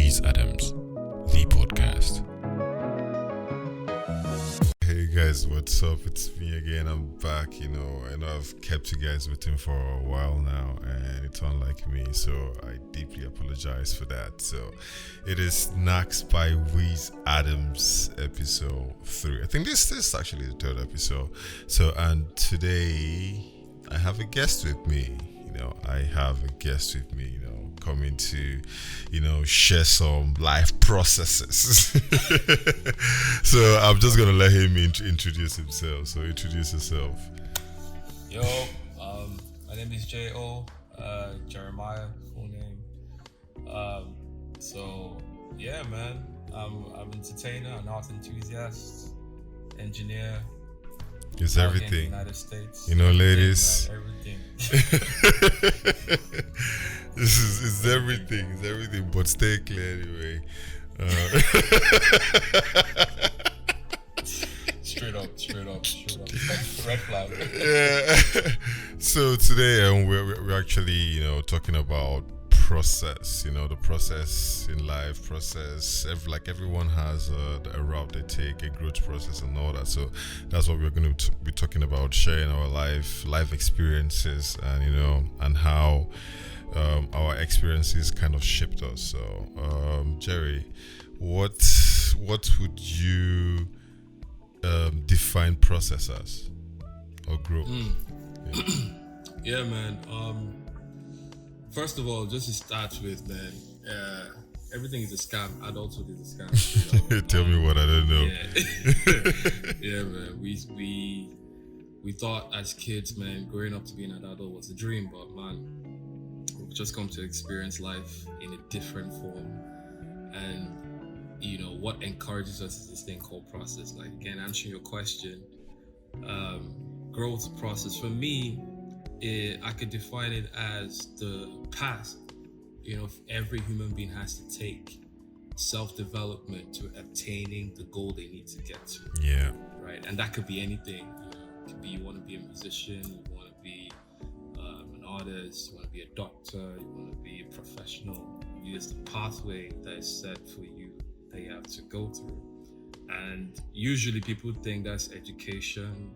Wiz Adams, the podcast. Hey guys, what's up? It's me again. I'm back. I know I've kept you guys waiting for a while now, and it's unlike me, so I deeply apologize for that. So, it is Knacks by Wiz Adams, episode 3. I think this is actually the third episode. So, and today I have a guest with me. Coming to, share some life processes. So I'm just gonna let him introduce himself. So introduce yourself. Yo, my name is J.O. Jeremiah, full name. Yeah, man, I'm an entertainer, an art enthusiast, engineer. It's everything. In the United States. Ladies. Everything. It's everything. It's everything. But stay clear anyway. Straight up. Red flag. Yeah. So today we're actually talking about process. The process in life. Process. Everyone has a route they take, a growth process, and all that. So that's what we're going to be talking about, sharing our life experiences, and and how our experiences kind of shaped us. So, Jerry, what would you define process as or growth? Yeah, man. First of all, just to start with, man, everything is a scam. Adulthood is a scam. Tell me what I don't know. Yeah, yeah, man. We thought as kids, man, growing up to be an adult was a dream, but man, we've just come to experience life in a different form. And what encourages us is this thing called process. Like, again, answering your question, growth process for me, I could define it as the path every human being has to take self-development to obtaining the goal they need to get to. Yeah. Right. And that could be anything. It could be you want to be a musician, you want to be an artist, you want to be a doctor, you want to be a professional. There's the pathway that is set for you that you have to go through. And usually people think that's education,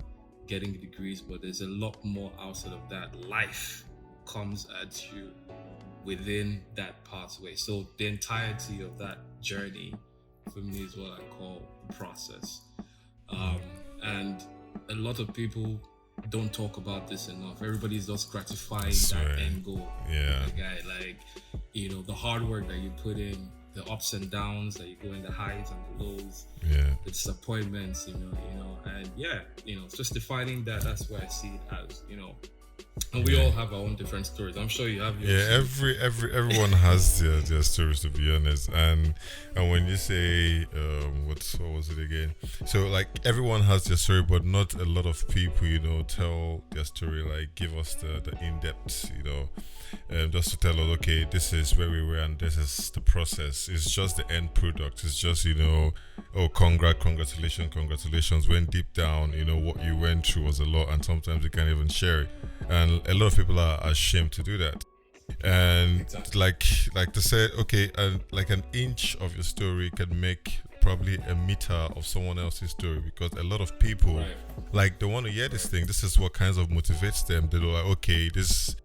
getting degrees, but there's a lot more outside of that. Life comes at you within that pathway. So the entirety of that journey for me is what I call the process. And a lot of people don't talk about this enough. Everybody's just gratifying that end goal. Yeah. The hard work that you put in, the ups and downs that you go in, the highs and the lows, the disappointments, and it's just defining that. That's where I see it as, and we all have our own different stories. I'm sure you have yours. Yeah, everyone has their stories, to be honest. And when you say what was it again? So like everyone has their story, but not a lot of people, tell their story. Like give us the in-depth, just to tell us, okay, this is where we were and this is the process. It's just the end product. It's just congratulations. When deep down, what you went through was a lot, and sometimes you can't even share it. And a lot of people are ashamed to do that. And exactly. like to say, okay, like an inch of your story can make probably a meter of someone else's story, because a lot of people they want to hear this thing. This is what kinds of motivates them. They're like, okay, this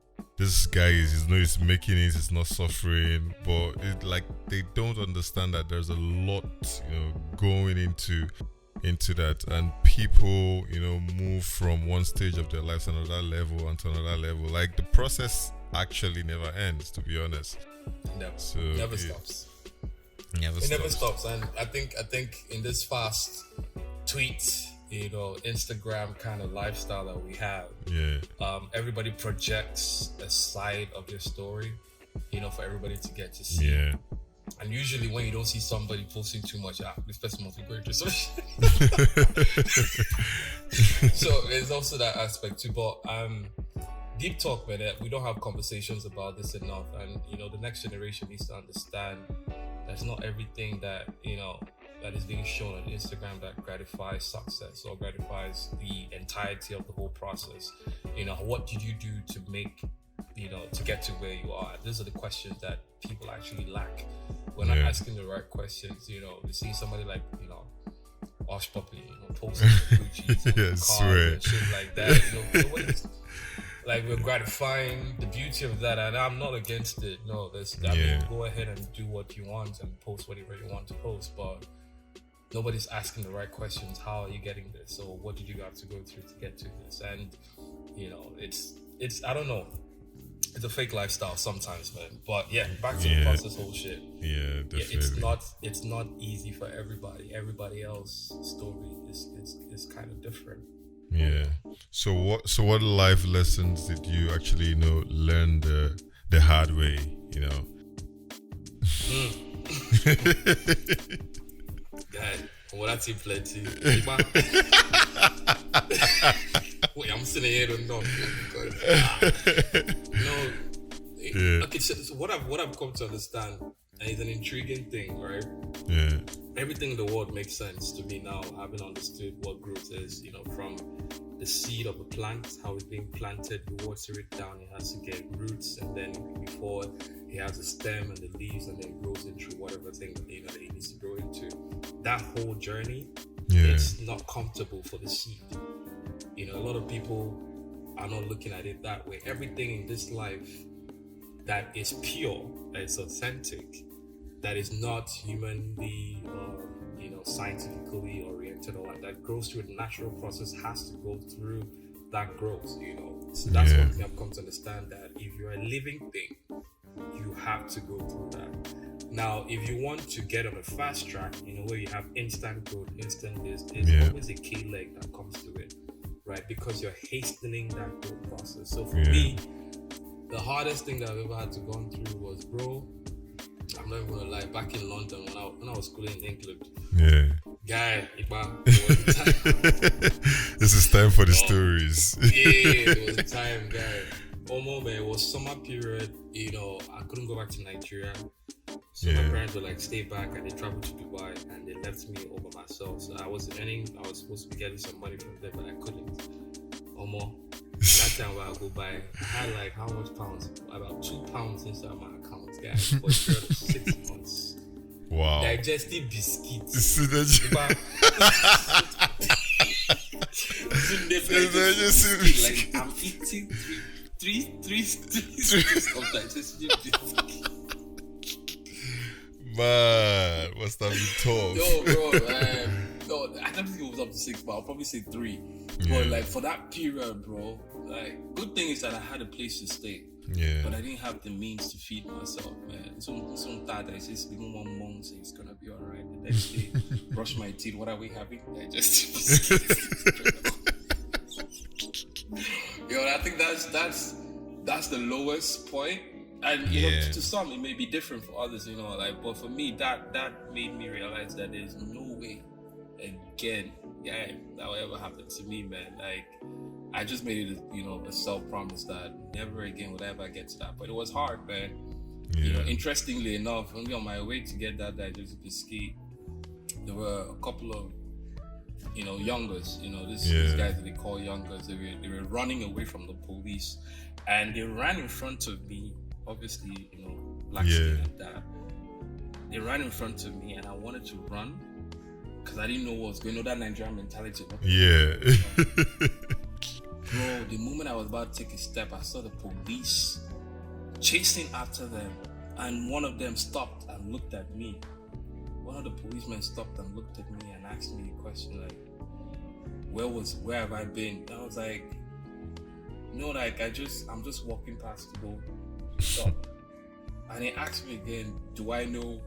guy he's making it, he's not suffering, but they don't understand that there's a lot going into that, and people move from one stage of their lives to another level and to another level. Like the process actually never ends, to be honest. Never stops. It never stops. And I think in this fast tweet, Instagram kind of lifestyle that we have, everybody projects a side of their story, for everybody to get to see. Yeah. And usually when you don't see somebody posting too much, this person must be going through something. So there's also that aspect too. But deep talk, man, we don't have conversations about this enough. And, the next generation needs to understand that's not everything that, that is being shown on Instagram that gratifies success or gratifies the entirety of the whole process. What did you do to make, to get to where you are? These are the questions that people actually lack we're not asking the right questions. You know, we see somebody like, you know, Osh Puppy, you know, posting Gucci's on cars and shit like that. You know, like we're gratifying the beauty of that, and I'm not against it. No, I mean, go ahead and do what you want and post whatever you want to post, but nobody's asking the right questions. How are you getting this? Or what did you have to go through to get to this? And you know, it's I don't know. It's a fake lifestyle sometimes, man. But yeah, back to the process whole shit. Yeah, definitely. Yeah, it's not easy for everybody. Everybody else's story is kind of different. Yeah. So what life lessons did you actually, you know, learn the hard way, you know? God, what I see plenty. Wait, I'm sitting here to know because okay. So what I've come to understand, and it's an intriguing thing, right? Yeah. Everything in the world makes sense to me now, having understood what growth is. You know, from the seed of a plant, how it's being planted, you water it down, it has to get roots, and then before it has a stem and the leaves, and then it grows into whatever thing that it needs to grow into. That whole journey, it's not comfortable for the seed. You know, a lot of people are not looking at it that way. Everything in this life that is pure, that is authentic, that is not humanly or, you know, scientifically oriented or like that, grows through a natural process, has to go through that growth, you know. So that's one thing I've come to understand, that if you're a living thing, you have to go through that. Now, if you want to get on a fast track, you know, where you have instant growth, instant this, there's always a key leg that comes to it, right? Because you're hastening that growth process. So for me, the hardest thing that I've ever had to go through was, bro, I'm not even gonna lie, back in London when I was schooling in England, guy, this is time for the stories. It was a time, guy. Man, it was summer period, you know, I couldn't go back to Nigeria. So my parents were like, stay back, and they traveled to Dubai, and they left me all by myself. So I was supposed to be getting some money from them, but I couldn't. That time when I go by, I had like how much pounds? About £2 inside my account, guys, for a period of 6 months. Wow. Digestive biscuits. Like I'm eating three of digestive biscuits. Man, must have been tough. Yo, bro, no, I don't think it was up to 6, but I'll probably say 3. But like for that period, bro, like good thing is that I had a place to stay. Yeah. But I didn't have the means to feed myself, man. Some dad I says even one mom says it's gonna be alright. The next day, brush my teeth. What are we having? Digestive biscuits. Yo, I think that's the lowest point. And you know, to some it may be different for others, you know, like, but for me that made me realize that there's no way again that will ever happen to me, man. Like I just made it, you know, a self-promise that never again would I ever get to that. But it was hard, man. You know, interestingly enough, only on my way to get that digestive biscuit, there were a couple of, you know, youngers, you know, these guys that they call youngers, they were running away from the police, and they ran in front of me, obviously, you know, black skin and that. They ran in front of me, and I wanted to run because I didn't know what was going on, that Nigerian mentality. Bro, the moment I was about to take a step, I saw the police chasing after them, and one of them stopped and looked at me. One of the policemen stopped and looked at me and asked me a question like, where have I been? And I was like, no, like I'm just walking past to go stop. And he asked me again, do I know,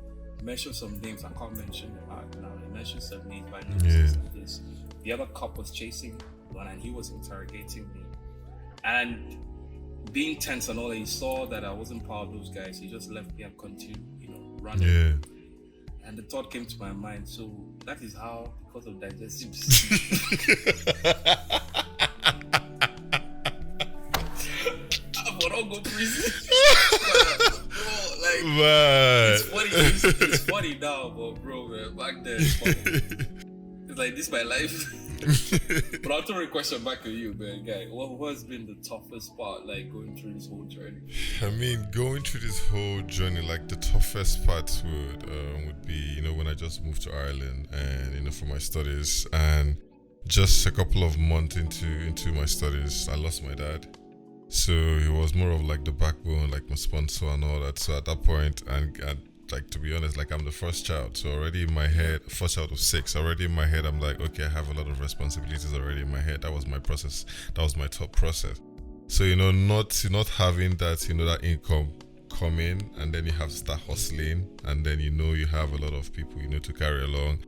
mention some names, I can't mention them out now. He mentioned some names, but I know this and this. The other cop was chasing me, and he was interrogating me. And being tense and all, he saw that I wasn't part of those guys. He just left me and continued, you know, running. And the thought came to my mind, so that is how, because of digestive disease, I will not go to prison. Bro, like, it's funny now, but bro, man, back then, it's funny. It's like, this is my life. But I'll throw a question back at you, man, guy. What has been the toughest part, like going through this whole journey? I mean, going through this whole journey, like the toughest part would be, you know, when I just moved to Ireland and, you know, for my studies, and just a couple of months into my studies, I lost my dad. So he was more of like the backbone, like my sponsor and all that. So at that point, and like, to be honest, like I'm the first child, so already in my head, first child of 6, already in my head, I'm like, okay, I have a lot of responsibilities already in my head. That was my process. That was my top process. So, you know, not having that, you know, that income coming, and then you have to start hustling, and then, you know, you have a lot of people, you know, to carry along.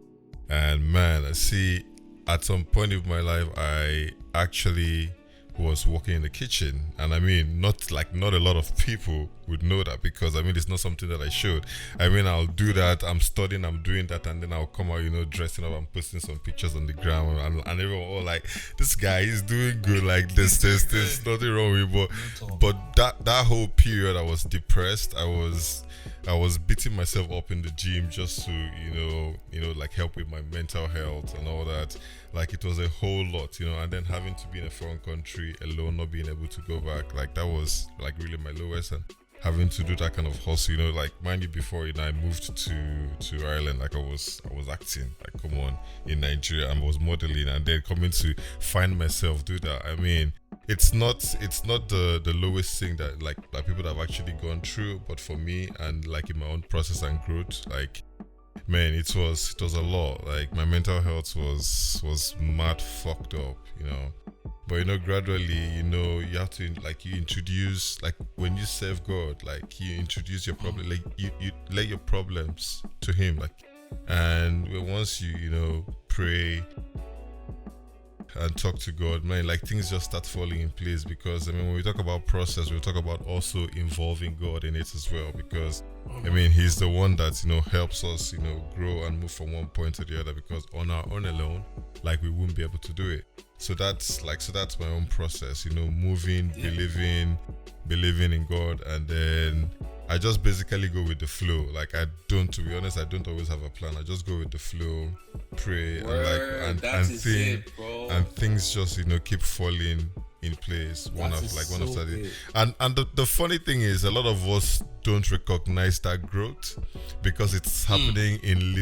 And man, I see at some point in my life, I actually was working in the kitchen, and I mean, not a lot of people would know that, because I mean, it's not something that I showed. I mean, I'll do that, I'm studying, I'm doing that, and then I'll come out, you know, dressing up and posting some pictures on the ground, and everyone all like, this guy is doing good, like there's nothing wrong with it. But that whole period, I was depressed. I was beating myself up in the gym just to, you know, like help with my mental health and all that. Like it was a whole lot, you know, and then having to be in a foreign country alone, not being able to go back, like that was like really my lowest. And having to do that kind of hustle, you know, like mind you, before, you know, I moved to Ireland, like I was acting, like come on, in Nigeria, and I was modeling, and then coming to find myself do that. I mean, it's not the lowest thing that like people that have actually gone through, but for me, and like in my own process and growth, like man, it was a lot. Like my mental health was mad fucked up, you know. But you know, gradually, you know, you have to, like, you introduce, like when you serve God, like you introduce your problem, like you lay your problems to Him, like, and once you know, pray and talk to God, man, like things just start falling in place. Because I mean, when we talk about process, we talk about also involving God in it as well, because I mean, He's the one that, you know, helps us, you know, grow and move from one point to the other, because on our own alone, like we wouldn't be able to do it. So that's my own process, you know, moving, believing in God, and then I just basically go with the flow. Like to be honest, I don't always have a plan. I just go with the flow, pray, and things just, you know, keep falling in place one after the other. And the funny thing is, a lot of us don't recognize that growth, because it's happening in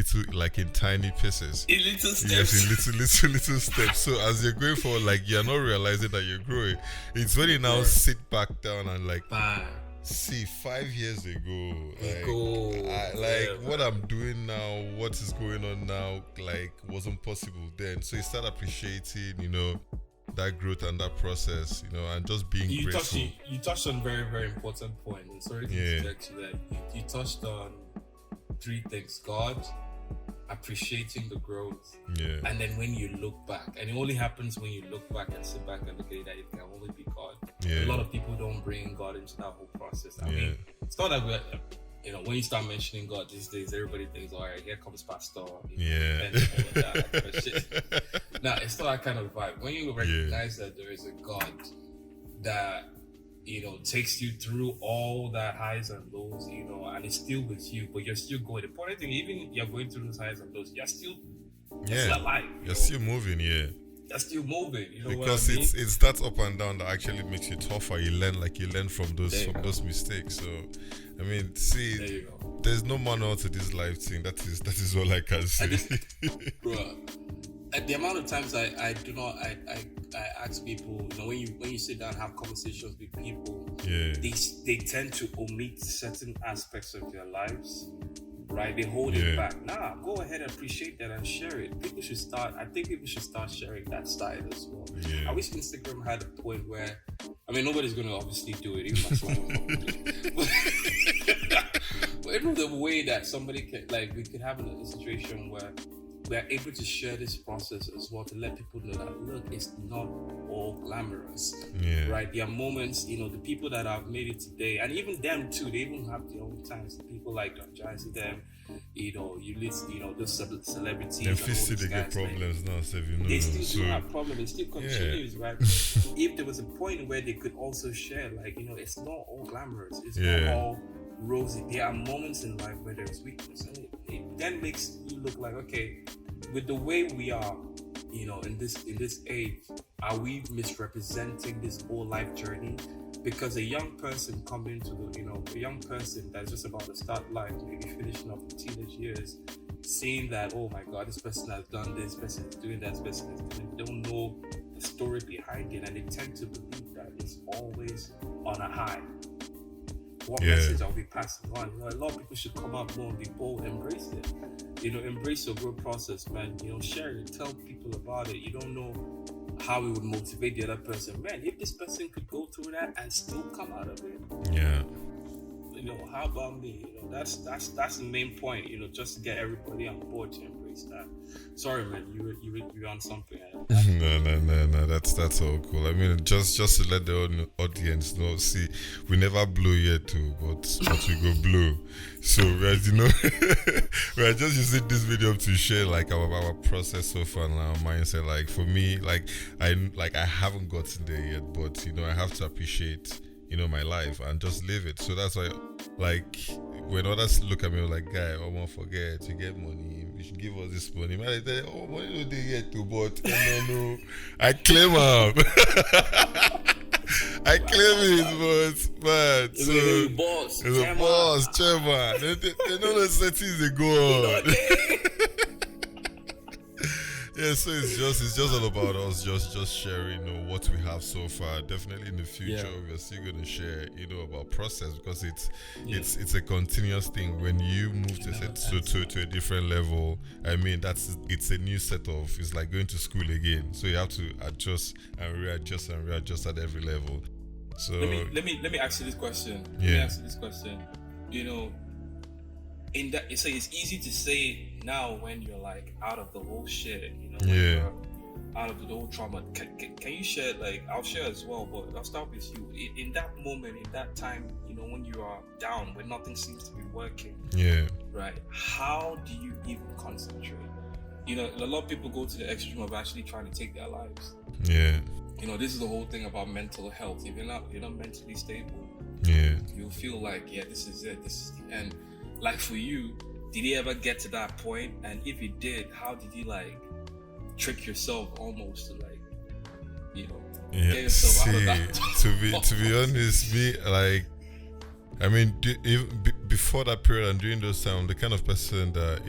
tiny pieces. In little steps. Yes, in little steps. So as you're going forward, like you're not realizing that you're growing. It's when you now sit back down and like see 5 years ago, what I'm doing now, what is going on now, like wasn't possible then. So you start appreciating, you know, that growth and that process, you know, and just being grateful. You touched on very, very important point. And sorry to interject you that. You touched on 3 things: God, appreciating the growth, and then when you look back, and it only happens when you look back and sit back and look at it, that it can only be God. A lot of people don't bring God into that whole process. I mean, it's not that we're, you know, when you start mentioning God these days, everybody thinks, all right, here comes Pastor, and all of that. Nah, it's not that kind of vibe. When you recognize that there is a God that, you know, takes you through all that highs and lows, you know, and it's still with you, but you're still going. The important thing, even if you're going through those highs and lows, you're still alive. You're still moving, You're still moving, you know, because what I mean? it's that up and down that actually makes you tougher. You learn from those mistakes. So I mean, see, there's no manual to this life thing. That is all I can say. Bro, at the amount of times I ask people, you know, when you sit down and have conversations with people, they tend to omit certain aspects of their lives. Right, they hold it back. Nah, go ahead and appreciate that and share it. I think people should start sharing that side as well. I wish Instagram had a point where, I mean, nobody's gonna obviously do it, even myself. But even the way that somebody can, like, we could have a situation where we're able to share this process as well, to let people know that, look, it's not all glamorous, right? There are moments, you know, the people that have made it today, and even them too, they even have their own times. People like Don Jazzy, them, you know, those celebrities. They still get problems now, so you know. They still have problems. It still continues, right? If there was a point where they could also share, like, you know, it's not all glamorous. It's not all rosy. There are moments in life where there's weakness, and it then makes you look like, okay, with the way we are, in this age, are we misrepresenting this whole life journey? Because a young person coming to a young person that's just about to start life, maybe finishing off the teenage years, seeing that, oh my God, this person has done this person is doing that, this person is doing, they don't know the story behind it, and they tend to believe that it's always on a high. What message are we passing on? A lot of people should come out more and be bold, embrace it. Embrace your growth process, man. Share it, tell people about it. You don't know how it would motivate the other person. Man, if this person could go through that and still come out of it, yeah. How about me? That's the main point. Just to get everybody on board to embrace that. Sorry, man, you were on something. No. That's all cool. I mean, just to let the audience know. See, we never blew yet too, but we go blow. So as you know, we are just using this video to share like our process so far and our mindset. Like for me, I haven't gotten there yet, but I have to appreciate my life and just live it. So that's why, like, when others look at me like, guy, I won't forget, you get money, you should give us this money. Man, I say, oh, money no dey yet too, but no, I claim up. I claim it, but so it's a boss, chairman. They know the settings they go on. Yeah, so it's just all about us just sharing, what we have so far. Definitely in the future, we're still going to share, about process, because it's a continuous thing. When you move to a different level, I mean, it's a new set of. It's like going to school again. So you have to adjust and readjust at every level. So let me ask you this question. In that, so it's easy to say now when you're like out of the whole shit, you're out of the whole trauma. Can you share, like, I'll share as well, but I'll start with you. In that moment, in that time, when you are down, when nothing seems to be working, right? How do you even concentrate? A lot of people go to the extreme of actually trying to take their lives. This is the whole thing about mental health. If you're not mentally stable, you'll feel like, this is it, this is the end. Like for you, did you ever get to that point? And if you did, how did you like trick yourself almost to like, get yourself out of that? to be honest, me, like, I mean, before that period and during those times, I'm the kind of person that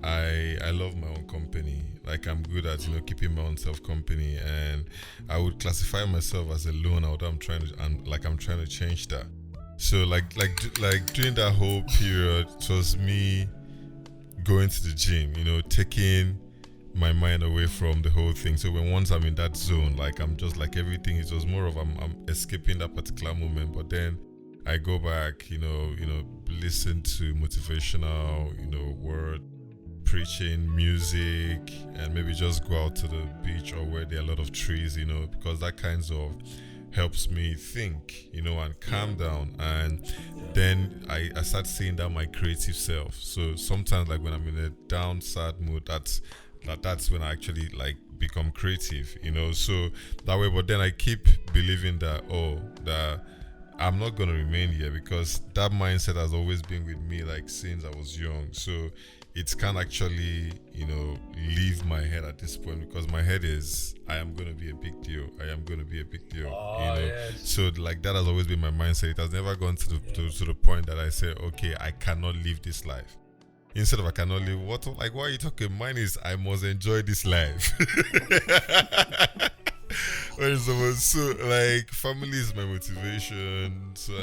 I love my own company. Like, I'm good at keeping my own self company, and I would classify myself as a loner. Although I'm trying to change that. So like during that whole period, it was me going to the gym, taking my mind away from the whole thing. So once I'm in that zone, like, I'm just like, everything is just more of I'm escaping that particular moment. But then I go back, listen to motivational, word preaching, music, and maybe just go out to the beach or where there are a lot of trees, because that kinds of helps me think, and calm down. And then I start seeing that my creative self. So sometimes, like, when I'm in a down, sad mood, that's when I actually like become creative, so that way. But then I keep believing that I'm not gonna remain here, because that mindset has always been with me, like, since I was young. So it can't actually, leave my head at this point, because my head is, I am going to be a big deal. Yes. So like, that has always been my mindset. It has never gone to the point that I say, okay, I cannot live this life. Instead of I cannot live, why are you talking? Mine is, I must enjoy this life. So like, family is my motivation, so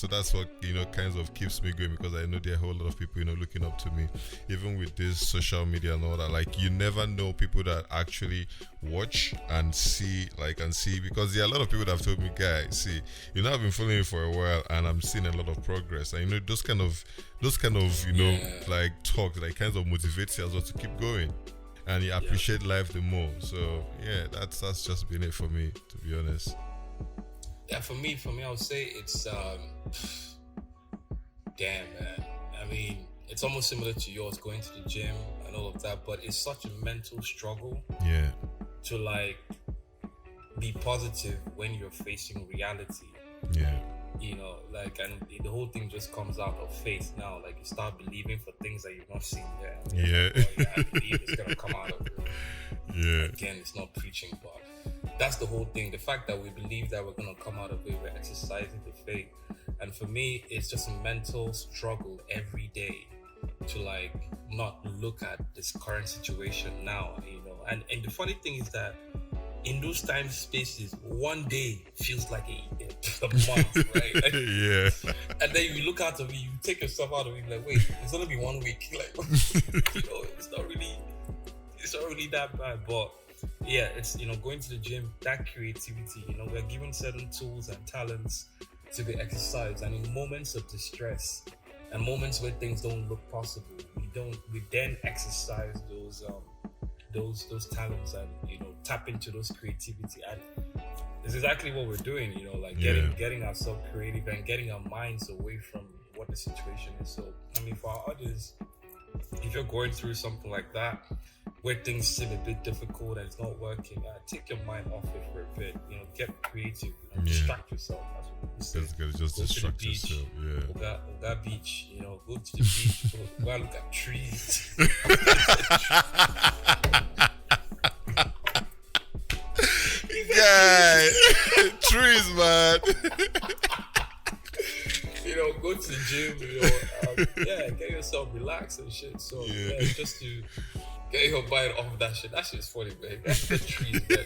that's what kinds of keeps me going, because I know there are a whole lot of people looking up to me, even with this social media and all that. Like, you never know people that actually watch and see, because there are a lot of people that have told me, guys, see, I've been following you for a while and I'm seeing a lot of progress, and those kind of like talk, like, kinds of motivates you as well to keep going. And you appreciate life the more. So that's just been it for me, to be honest. Yeah, for me, I would say it's damn, man. I mean, it's almost similar to yours, going to the gym and all of that, but it's such a mental struggle. To like be positive when you're facing reality. like, and the whole thing just comes out of faith now. Like, you start believing for things that you've not seen yet. Yeah. I believe it's gonna come out of it. Yeah. Again, it's not preaching, but that's the whole thing. The fact that we believe that we're gonna come out of it, we're exercising the faith. And for me, it's just a mental struggle every day to like not look at this current situation now, And the funny thing is that in those time spaces, one day feels like a month, right? Like, Yeah. and then you look out of it, you take yourself out of it, like, wait, it's only been 1 week. Like, it's not really that bad. But yeah, it's going to the gym, that creativity. We're given certain tools and talents to be exercised, and in moments of distress and moments where things don't look possible, we then exercise those talents and tap into those creativity. And it's exactly what we're doing, like getting ourselves creative and getting our minds away from what the situation is. So I mean, for our audience, if you're going through something like that where things seem a bit difficult and it's not working, take your mind off it for a bit. Get creative, distract yourself. That's what we say. That's good. Just Go distract to the beach, yourself. Yeah. Oga Beach, go to the beach, go and look at trees. Guy, trees, man. Go to the gym, get yourself relaxed and shit. So just to get your mind off that shit. That shit's funny, man. That's the trees, man.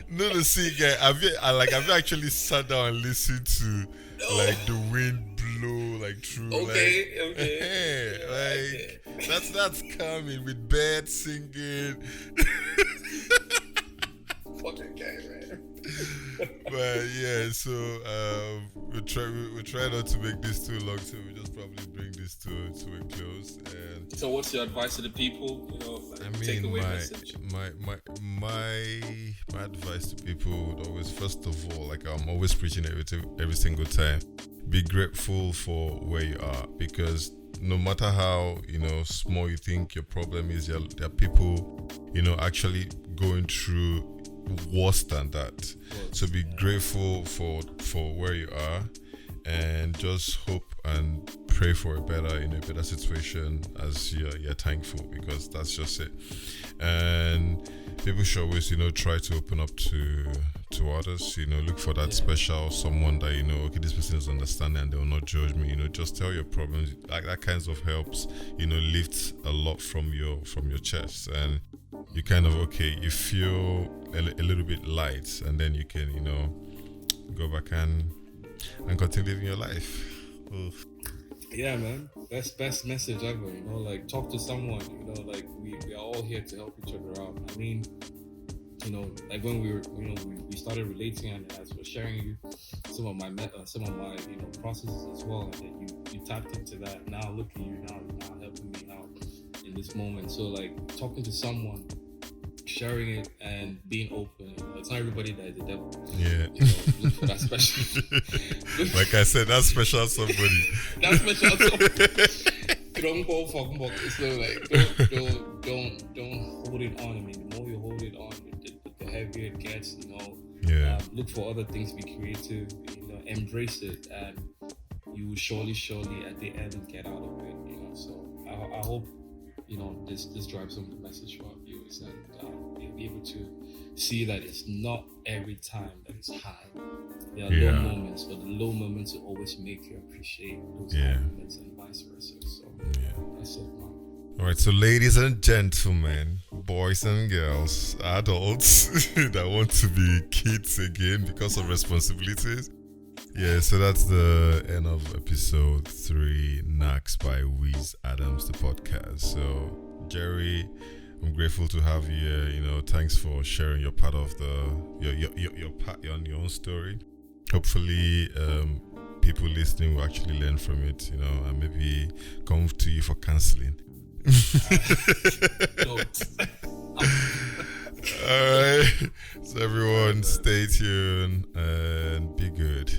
No, see, guy, have you actually sat down and listened to like the wind blow like through? Okay. That's coming with birds singing. Fucking guy, man. But yeah, so we try not to make this too long, so we just probably bring this to a close. And so, what's your advice to the people? Takeaway message. My advice to people would always, first of all, like I'm always preaching every single time, be grateful for where you are, because no matter how small you think your problem is, there are people actually going through worse than that. So be grateful for where you are, and just hope and pray for a better situation as you're thankful, because that's just it. And people should always try to open up to others. Look for that special someone that okay, this person is understanding and they will not judge me. Just tell your problems. Like that kinds of helps lifts a lot from your chest, and you kind of you feel a little bit light, and then you can go back and continue living your life. Oof. Yeah, man, that's best message ever. Like, talk to someone. Like we are all here to help each other out. I mean, like when we were we started relating, and as we're sharing you some of my processes as well, and then you tapped into that. Now look at you now helping me out in this moment. So like talking to someone, sharing it, and being open. It's not everybody that is the devil. Yeah. Look for that special. Like I said, that special somebody. That special somebody. Don't go for more. So like, don't hold it on. I mean, the more you hold it on, the heavier it gets. Look for other things. Be creative. Embrace it, and you will surely at the end get out of it. So I hope this drives some of the message for our viewers, and you'll be able to see that it's not every time that it's high. There are low moments, but the low moments will always make you appreciate those high moments, and vice versa. So that's it, man. All right, so ladies and gentlemen, boys and girls, adults that want to be kids again because of responsibilities. Yeah, so that's the end of episode 3, Knacks by Wiz Adams, the podcast. So, Jerry, I'm grateful to have you here. Thanks for sharing your part of your part on your own story. Hopefully, people listening will actually learn from it, and maybe come to you for counseling. All right, so everyone, stay tuned and be good.